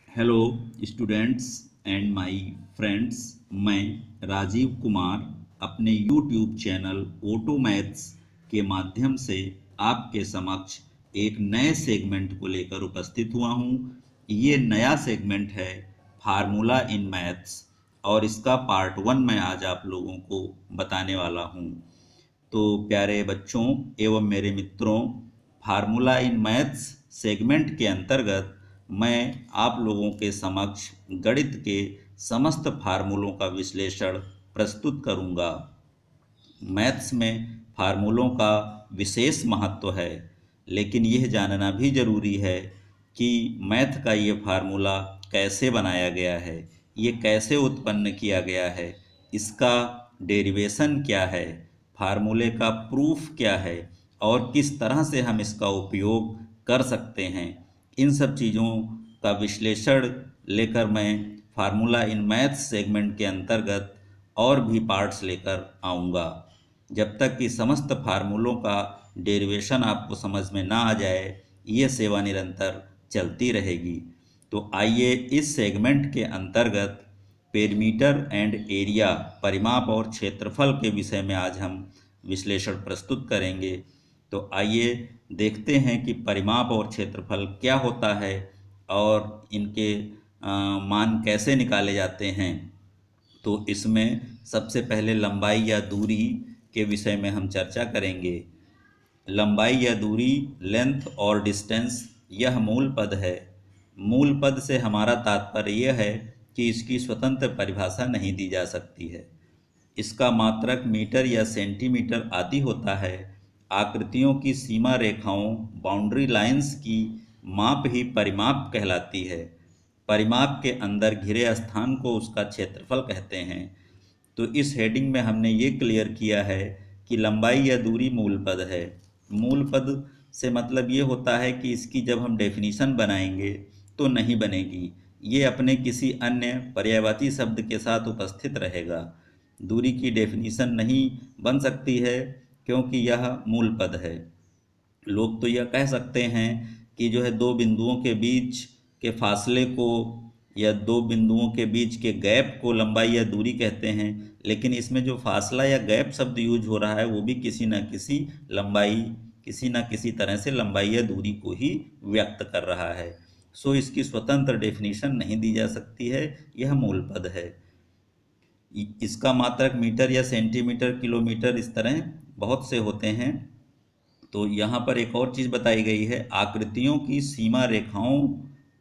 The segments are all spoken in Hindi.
Hello students and my friends. मैं राजीव कुमार अपने यूट्यूब चैनल ऑटो मैथ्स के माध्यम से आपके समक्ष एक नए सेगमेंट को लेकर उपस्थित हुआ हूँ। ये नया सेगमेंट है फार्मूला इन मैथ्स और इसका पार्ट 1 मैं आज आप लोगों को बताने वाला हूँ। तो प्यारे बच्चों एवं मेरे मित्रों, फार्मूला इन मैथ्स सेगमेंट के अंतर्गत मैं आप लोगों के समक्ष गणित के समस्त फार्मूलों का विश्लेषण प्रस्तुत करूंगा। मैथ्स में फार्मूलों का विशेष महत्व है, लेकिन यह जानना भी ज़रूरी है कि मैथ का ये फार्मूला कैसे बनाया गया है, ये कैसे उत्पन्न किया गया है, इसका डेरिवेशन क्या है, फार्मूले का प्रूफ क्या है और किस तरह से हम इसका उपयोग कर सकते हैं। इन सब चीज़ों का विश्लेषण लेकर मैं फार्मूला इन मैथ्स सेगमेंट के अंतर्गत और भी पार्ट्स लेकर आऊँगा। जब तक कि समस्त फार्मूलों का डेरिवेशन आपको समझ में ना आ जाए, ये सेवा निरंतर चलती रहेगी। तो आइए इस सेगमेंट के अंतर्गत पेरीमीटर एंड एरिया, परिमाप और क्षेत्रफल के विषय में आज हम विश्लेषण प्रस्तुत करेंगे। तो आइए देखते हैं कि परिमाप और क्षेत्रफल क्या होता है और इनके मान कैसे निकाले जाते हैं। तो इसमें सबसे पहले लंबाई या दूरी के विषय में हम चर्चा करेंगे। लंबाई या दूरी, लेंथ और डिस्टेंस, यह मूल पद है। मूल पद से हमारा तात्पर्य यह है कि इसकी स्वतंत्र परिभाषा नहीं दी जा सकती है। इसका मात्रक मीटर या सेंटीमीटर आदि होता है। आकृतियों की सीमा रेखाओं, बाउंड्री लाइंस की माप ही परिमाप कहलाती है। परिमाप के अंदर घिरे स्थान को उसका क्षेत्रफल कहते हैं। तो इस हेडिंग में हमने ये क्लियर किया है कि लंबाई या दूरी मूल पद है। मूल पद से मतलब ये होता है कि इसकी जब हम डेफिनीशन बनाएंगे तो नहीं बनेगी, ये अपने किसी अन्य पर्यायवाची शब्द के साथ उपस्थित रहेगा। दूरी की डेफिनीशन नहीं बन सकती है क्योंकि यह मूल पद है। लोग तो यह कह सकते हैं कि जो है दो बिंदुओं के बीच के फासले को या दो बिंदुओं के बीच के गैप को लंबाई या दूरी कहते हैं, लेकिन इसमें जो फासला या गैप शब्द यूज हो रहा है वो भी किसी न किसी लंबाई, किसी न किसी तरह से लंबाई या दूरी को ही व्यक्त कर रहा है। सो इसकी स्वतंत्र डेफिनीशन नहीं दी जा सकती है, यह मूल पद है। इसका मात्रक मीटर या सेंटीमीटर, किलोमीटर, इस तरह बहुत से होते हैं। तो यहाँ पर एक और चीज़ बताई गई है, आकृतियों की सीमा रेखाओं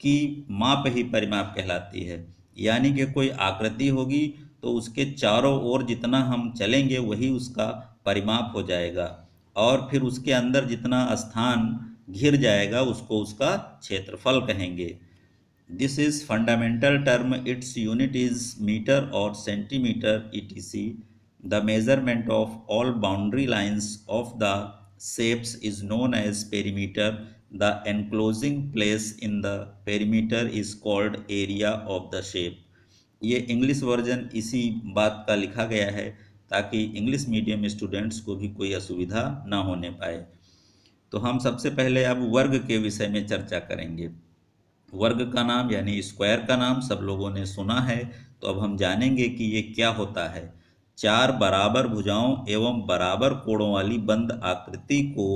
की माप ही परिमाप कहलाती है। यानी कि कोई आकृति होगी तो उसके चारों ओर जितना हम चलेंगे वही उसका परिमाप हो जाएगा, और फिर उसके अंदर जितना स्थान घिर जाएगा उसको उसका क्षेत्रफल कहेंगे। This is fundamental term, it's unit is metre और centimetre etc. The measurement of all boundary lines of the shapes is known as perimeter. The enclosing place in the perimeter is called area of the shape. ये इंग्लिश वर्जन इसी बात का लिखा गया है ताकि इंग्लिश मीडियम स्टूडेंट्स को भी कोई असुविधा ना होने पाए। तो हम सबसे पहले अब वर्ग के विषय में चर्चा करेंगे। वर्ग का नाम यानी स्क्वायर का नाम सब लोगों ने सुना है, तो अब हम जानेंगे कि ये क्या होता है। चार बराबर भुजाओं एवं बराबर कोणों वाली बंद आकृति को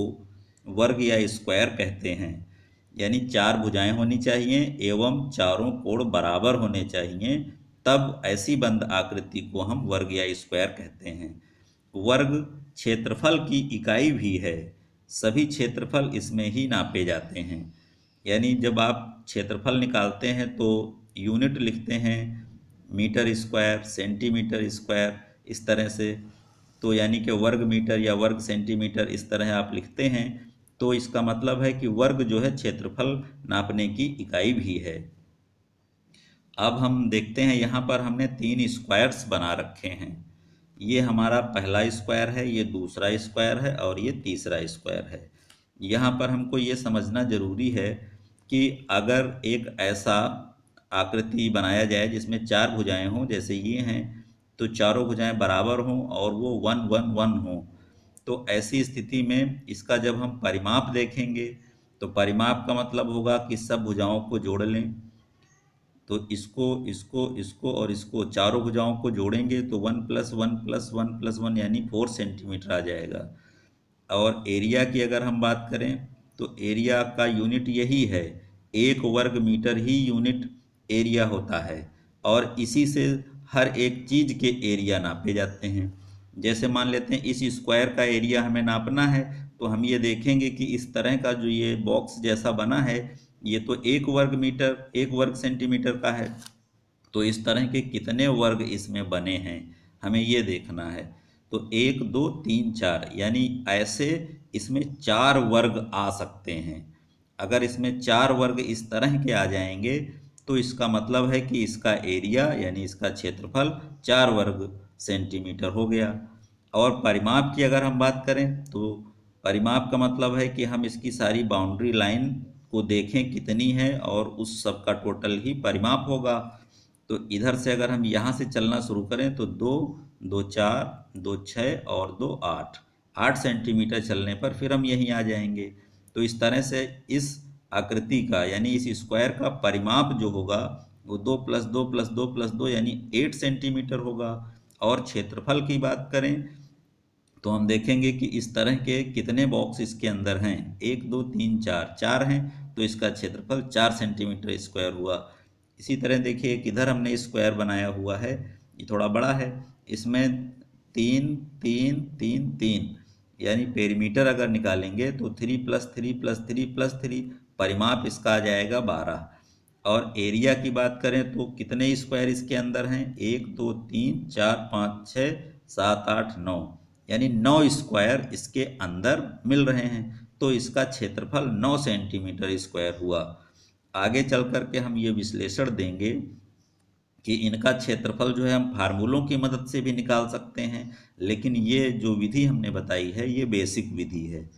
वर्ग या स्क्वायर कहते हैं। यानी चार भुजाएं होनी चाहिए एवं चारों कोण बराबर होने चाहिए, तब ऐसी बंद आकृति को हम वर्ग या स्क्वायर कहते हैं। वर्ग क्षेत्रफल की इकाई भी है। सभी क्षेत्रफल इसमें ही नापे जाते हैं। यानी जब आप क्षेत्रफल निकालते हैं तो यूनिट लिखते हैं, मीटर स्क्वायर, सेंटीमीटर स्क्वायर, इस तरह से। तो यानी कि वर्ग मीटर या वर्ग सेंटीमीटर इस तरह आप लिखते हैं, तो इसका मतलब है कि वर्ग जो है क्षेत्रफल नापने की इकाई भी है। अब हम देखते हैं, यहाँ पर हमने तीन स्क्वायर्स बना रखे हैं। ये हमारा पहला स्क्वायर है, ये दूसरा स्क्वायर है और ये तीसरा स्क्वायर है। यहाँ पर हमको ये समझना ज़रूरी है कि अगर एक ऐसा आकृति बनाया जाए जिसमें चार भुजाएं हों, जैसे ये हैं, तो चारों भुजाएं बराबर हों और वो 1 1 1 हों, तो ऐसी स्थिति में इसका जब हम परिमाप देखेंगे तो परिमाप का मतलब होगा कि सब भुजाओं को जोड़ लें। तो इसको और इसको चारों भुजाओं को जोड़ेंगे तो 1+1+1+1 यानी 4 सेंटीमीटर आ जाएगा। और एरिया की अगर हम बात करें तो एरिया का यूनिट यही है, 1 वर्ग मीटर ही यूनिट एरिया होता है और इसी से हर एक चीज़ के एरिया नापे जाते हैं। जैसे मान लेते हैं इस स्क्वायर का एरिया हमें नापना है, तो हम ये देखेंगे कि इस तरह का जो ये बॉक्स जैसा बना है ये तो 1 वर्ग सेंटीमीटर का है, तो इस तरह के कितने वर्ग इसमें बने हैं हमें ये देखना है। तो 1 2 3 4 यानी ऐसे इसमें 4 वर्ग आ सकते हैं। अगर इसमें 4 वर्ग इस तरह के आ जाएंगे तो इसका मतलब है कि इसका एरिया यानी इसका क्षेत्रफल 4 वर्ग सेंटीमीटर हो गया। और परिमाप की अगर हम बात करें तो परिमाप का मतलब है कि हम इसकी सारी बाउंड्री लाइन को देखें कितनी है और उस सब का टोटल ही परिमाप होगा। तो इधर से अगर हम यहाँ से चलना शुरू करें तो 2 2 4 2 6 और 2 8 8 सेंटीमीटर चलने पर फिर हम यहीं आ जाएंगे। तो इस तरह से इस आकृति का यानी इस स्क्वायर का परिमाप जो होगा वो 2+2+2+2 यानी 8 सेंटीमीटर होगा। और क्षेत्रफल की बात करें तो हम देखेंगे कि इस तरह के कितने बॉक्स इसके अंदर हैं, 1 2 3 4 4 हैं, तो इसका क्षेत्रफल 4 सेंटीमीटर स्क्वायर हुआ। इसी तरह देखिए किधर हमने स्क्वायर बनाया हुआ है, ये थोड़ा बड़ा है, इसमें 3 3 3 3 यानी पेरीमीटर अगर निकालेंगे तो 3+3+3+3 परिमाप इसका आ जाएगा 12। और एरिया की बात करें तो कितने स्क्वायर इसके अंदर हैं, 1 2 3 4 5 6 7 8 9 यानी 9 स्क्वायर इसके अंदर मिल रहे हैं, तो इसका क्षेत्रफल 9 सेंटीमीटर स्क्वायर हुआ। आगे चल कर के हम ये विश्लेषण देंगे कि इनका क्षेत्रफल जो है हम फार्मूलों की मदद से भी निकाल सकते हैं, लेकिन ये जो विधि हमने बताई है ये बेसिक विधि है।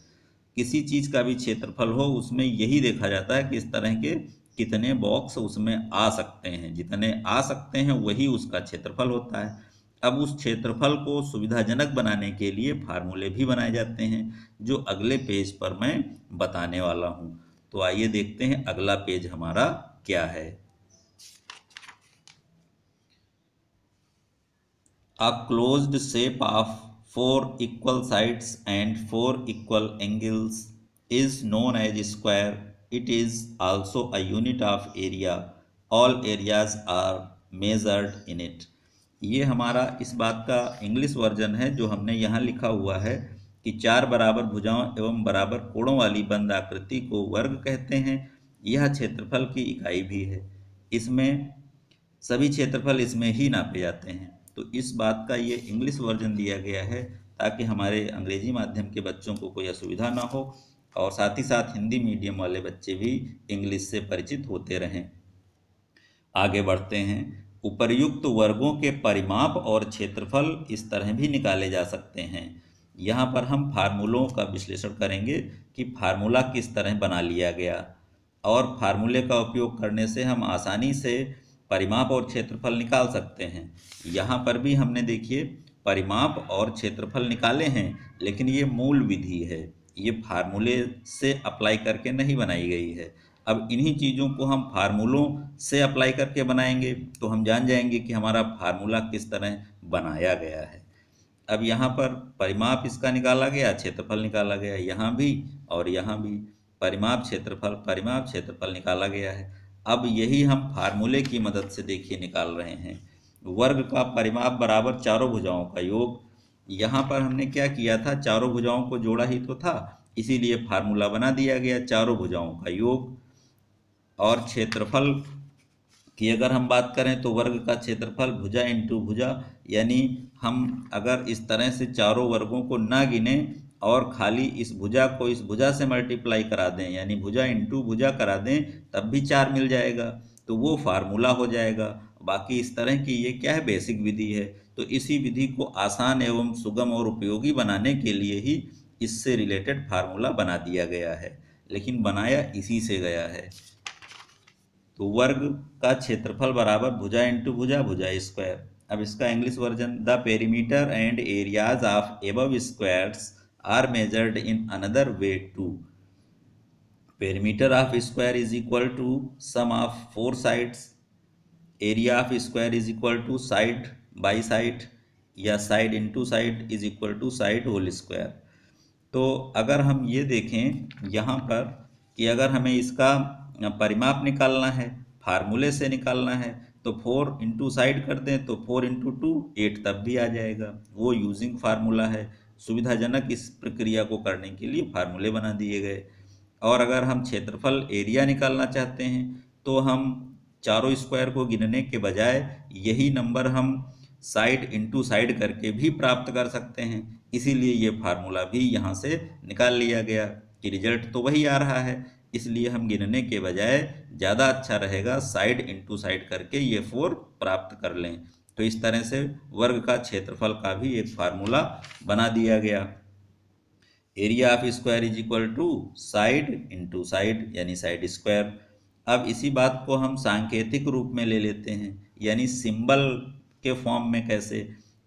किसी चीज़ का भी क्षेत्रफल हो उसमें यही देखा जाता है कि इस तरह के कितने बॉक्स उसमें आ सकते हैं, जितने आ सकते हैं वही उसका क्षेत्रफल होता है। अब उस क्षेत्रफल को सुविधाजनक बनाने के लिए फार्मूले भी बनाए जाते हैं जो अगले पेज पर मैं बताने वाला हूँ। तो आइए देखते हैं अगला पेज हमारा क्या है। A closed shape of 4 equal sides and 4 equal angles is known as square. It is also a unit of area. All areas are measured in it. ये हमारा इस बात का इंग्लिश वर्जन है जो हमने यहाँ लिखा हुआ है कि 4 बराबर भुजाओं एवं बराबर कोणों वाली बंद आकृति को वर्ग कहते हैं। यह क्षेत्रफल की इकाई भी है। इसमें सभी क्षेत्रफल इसमें ही नापे जाते हैं। तो इस बात का ये इंग्लिश वर्जन दिया गया है ताकि हमारे अंग्रेजी माध्यम के बच्चों को कोई असुविधा ना हो और साथ ही साथ हिंदी मीडियम वाले बच्चे भी इंग्लिश से परिचित होते रहें। आगे बढ़ते हैं। उपर्युक्त वर्गों के परिमाप और क्षेत्रफल इस तरह भी निकाले जा सकते हैं। यहाँ पर हम फार्मूलों का विश्लेषण करेंगे कि फार्मूला किस तरह बना लिया गया और फार्मूले का उपयोग करने से हम आसानी से परिमाप और क्षेत्रफल निकाल सकते हैं। यहाँ पर भी हमने देखिए परिमाप और क्षेत्रफल निकाले हैं, लेकिन ये मूल विधि है, ये फार्मूले से अप्लाई करके नहीं बनाई गई है। अब इन्हीं चीज़ों को हम फार्मूलों से अप्लाई करके बनाएंगे तो हम जान जाएंगे कि हमारा फार्मूला किस तरह बनाया गया है। अब यहाँ पर परिमाप इसका निकाला गया, क्षेत्रफल निकाला गया, यहाँ भी और यहाँ भी परिमाप क्षेत्रफल निकाला गया है। अब यही हम फार्मूले की मदद से देखिए निकाल रहे हैं। वर्ग का परिमाप बराबर चारों भुजाओं का योग। यहाँ पर हमने क्या किया था, चारों भुजाओं को जोड़ा ही तो था, इसीलिए फार्मूला बना दिया गया चारों भुजाओं का योग। और क्षेत्रफल की अगर हम बात करें तो वर्ग का क्षेत्रफल भुजा इंटू भुजा, यानी हम अगर इस तरह से चारों वर्गों को ना गिने और खाली इस भुजा को इस भुजा से मल्टीप्लाई करा दें यानी भुजा इंटू भुजा करा दें तब भी 4 मिल जाएगा, तो वो फार्मूला हो जाएगा। बाकी इस तरह की ये क्या है, बेसिक विधि है। तो इसी विधि को आसान एवं सुगम और उपयोगी बनाने के लिए ही इससे रिलेटेड फार्मूला बना दिया गया है, लेकिन बनाया इसी से गया है। तो वर्ग का क्षेत्रफल बराबर भुजा इंटू भुजा, भुजा स्क्वायर। अब इसका English version, the perimeter and areas of above squares are measured in another way too. Perimeter of square is equal to sum of 4 sides area of square is equal to side by side, या side into side is equal to side whole square. तो अगर हम ये देखें यहाँ पर कि अगर हमें इसका परिमाप निकालना है, फार्मूले से निकालना है, तो 4 इंटू साइड कर दें तो 4 इंटू 2 8 तब भी आ जाएगा। वो यूजिंग फार्मूला है, सुविधाजनक इस प्रक्रिया को करने के लिए फार्मूले बना दिए गए। और अगर हम क्षेत्रफल एरिया निकालना चाहते हैं तो हम चारों स्क्वायर को गिनने के बजाय यही नंबर हम साइड इंटू साइड करके भी प्राप्त कर सकते हैं। इसीलिए ये फार्मूला भी यहाँ से निकाल लिया गया कि रिजल्ट तो वही आ रहा है, इसलिए हम गिनने के बजाय ज़्यादा अच्छा रहेगा साइड इंटू साइड करके ये 4 प्राप्त कर लें। तो इस तरह से वर्ग का क्षेत्रफल का भी एक फार्मूला बना दिया गया। Area of square is equal to side into side यानी साइड स्क्वायर। अब इसी बात को हम सांकेतिक रूप में ले लेते हैं, यानी सिंबल के फॉर्म में। कैसे?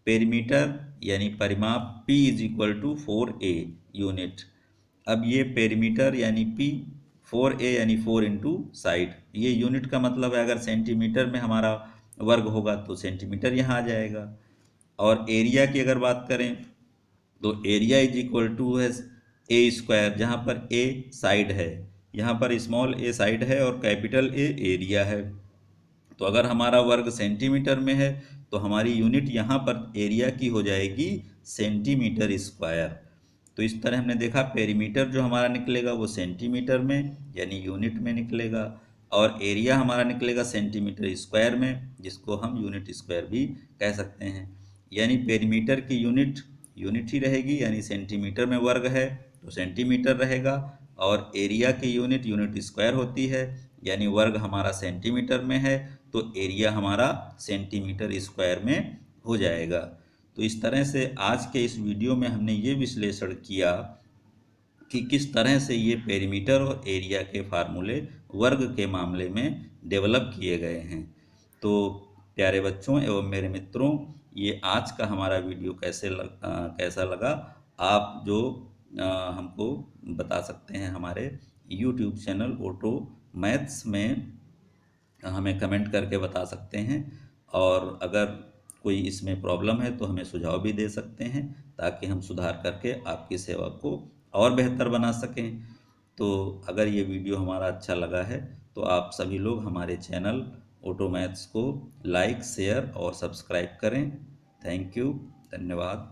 पेरीमीटर यानी परिमाप P is equal to 4A unit. अब ये पेरीमीटर यानी P, 4A यानी 4 इंटू साइड, ये यूनिट का मतलब है अगर सेंटीमीटर में हमारा वर्ग होगा तो सेंटीमीटर यहाँ आ जाएगा। और एरिया की अगर बात करें तो एरिया इज इक्वल टू है ए स्क्वायर, जहाँ पर ए साइड है, यहाँ पर स्मॉल ए साइड है और कैपिटल ए एरिया है। तो अगर हमारा वर्ग सेंटीमीटर में है तो हमारी यूनिट यहाँ पर एरिया की हो जाएगी सेंटीमीटर स्क्वायर। तो इस तरह हमने देखा पेरीमीटर जो हमारा निकलेगा वो सेंटीमीटर में यानी यूनिट में निकलेगा, और एरिया हमारा निकलेगा सेंटीमीटर स्क्वायर में, जिसको हम यूनिट स्क्वायर भी कह सकते हैं। यानी पेरीमीटर की यूनिट यूनिट ही रहेगी, यानी सेंटीमीटर में वर्ग है तो सेंटीमीटर रहेगा, और एरिया की यूनिट यूनिट स्क्वायर होती है, यानी वर्ग हमारा सेंटीमीटर में है तो एरिया हमारा सेंटीमीटर स्क्वायर में हो जाएगा। तो इस तरह से आज के इस वीडियो में हमने ये विश्लेषण किया कि किस तरह से ये पेरीमीटर और एरिया के फार्मूले वर्ग के मामले में डेवलप किए गए हैं। तो प्यारे बच्चों एवं मेरे मित्रों, ये आज का हमारा वीडियो कैसा लगा आप जो हमको बता सकते हैं हमारे YouTube चैनल ऑटो मैथ्स में हमें कमेंट करके बता सकते हैं, और अगर कोई इसमें प्रॉब्लम है तो हमें सुझाव भी दे सकते हैं ताकि हम सुधार करके आपकी सेवा को और बेहतर बना सकें। तो अगर ये वीडियो हमारा अच्छा लगा है तो आप सभी लोग हमारे चैनल ऑटो मैथ्स को लाइक, शेयर और सब्सक्राइब करें। थैंक यू, धन्यवाद।